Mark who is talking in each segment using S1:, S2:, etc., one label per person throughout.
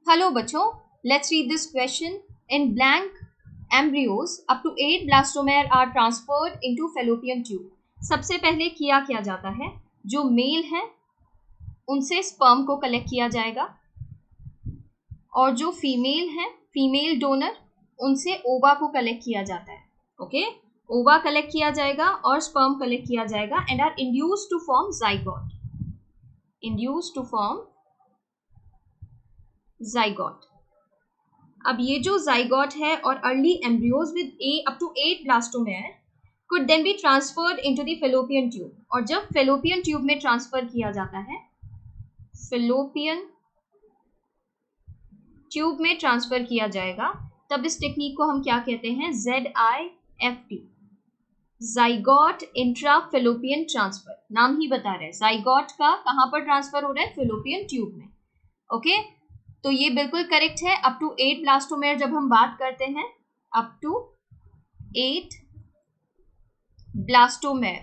S1: Hello बच्चों, let's read this question. In blank embryos up to 8 blastomere are transferred into fallopian tube. सबसे पहले क्या जाता है, जो मेल है उनसे स्पर्म को कलेक्ट किया जाएगा और जो फीमेल है, फीमेल डोनर, उनसे ओवा को कलेक्ट किया जाता है. ओके, ओवा कलेक्ट किया जाएगा और स्पर्म कलेक्ट किया जाएगा and are induced to form zygote. Induced to form zygote. अब ये जो जाइगोट है और early embryos with up to 8 blastomere could then be transferred into the fallopian tube. और जब fallopian tube में ट्रांसफर किया जाता है, fallopian ट्यूब में ट्रांसफर किया जाएगा, तब इस टेक्निक को हम क्या कहते हैं? ZIFT, zygote intrafallopian transfer. नाम ही बता रहे हैं जाइगोट का कहां पर ट्रांसफर हो रहा है? फेलोपियन ट्यूब में. ओके, तो ये बिल्कुल करेक्ट है. अप टू 8 ब्लास्टोमेर जब हम बात करते हैं, अप टू 8 ब्लास्टोमेर,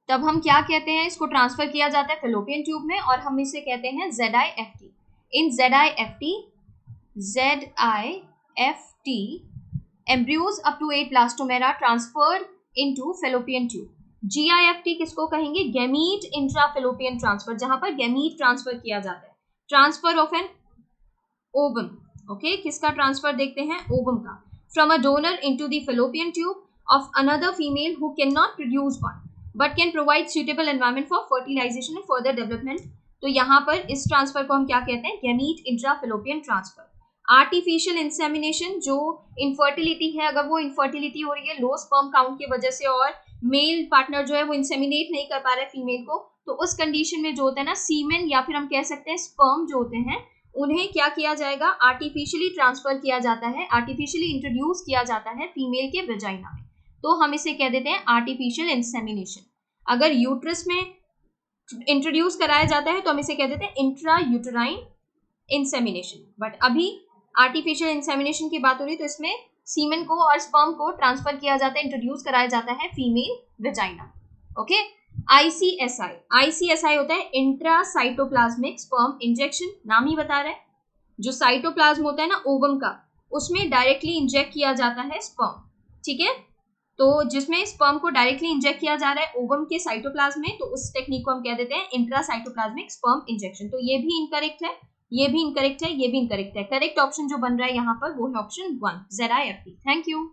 S1: तब हम क्या कहते हैं? इसको ट्रांसफर किया जाता है फेलोपियन ट्यूब में और हम इसे कहते हैं ZIFT. In ZIFT embryos up to 8 blastomere are transferred into fallopian tube. GIFT किसको कहेंगे? गैमीट इंट्राफेलोपियन ट्रांसफर, जहां पर गैमीट ट्रांसफर किया जाता है. Transfer of an ovum. Okay, किसका ट्रांसफर देखते हैं? ओवम का. From a donor into the fallopian tube of another female who cannot produce one but can provide suitable environment for fertilization and further development. तो यहाँ पर इस transfer को हम क्या कहते हैं? Gamete intrafallopian transfer. Artificial insemination, जो इनफर्टिलिटी है, अगर वो इनफर्टिलिटी हो रही है लो स्पर्म काउंट की वजह से और मेल पार्टनर जो है वो इंसेमिनेट नहीं कर पा रहा है फीमेल को, तो उस कंडीशन में जो होता है ना, सीमेन या फिर हम कह सकते हैं स्पर्म जो होते हैं, उन्हें क्या किया जाएगा? आर्टिफिशियली ट्रांसफर किया जाता है, आर्टिफिशियली इंट्रोड्यूस किया जाता है फीमेल के वेजाइना में. तो हम इसे कह देते हैं आर्टिफिशियल इंसेमिनेशन. अगर यूट्रस में इंट्रोड्यूस कराया जाता है तो हम इसे कह देते हैं इंट्रा यूटेराइन इंसेमिनेशन. बट अभी आर्टिफिशियल इंसेमिनेशन की बात हो रही, तो इसमें सीमेन को और स्पर्म को ट्रांसफर किया जाता है, इंट्रोड्यूस कराया जाता है फीमेल वेजाइना. ओके, ICSI होता है इंट्रासाइटोप्लाज्मिक स्पर्म इंजेक्शन. नाम ही बता रहा है, जो साइटोप्लाज्म होता है ना ओवम का, उसमें डायरेक्टली इंजेक्ट किया जाता है स्पर्म. ठीक है, तो जिसमें स्पर्म को डायरेक्टली इंजेक्ट किया जा रहा है ओवम के साइटोप्लाज्म में, तो उस टेक्निक को हम कह देते हैं इंट्रासाइटोप्लाज्मिक स्पर्म इंजेक्शन. तो ये भी इनकरेक्ट है, ये भी इनकरेक्ट है, ये भी इनकरेक्ट है. करेक्ट ऑप्शन जो बन रहा है यहाँ पर वो है ऑप्शन 1, ZIFT. Thank you.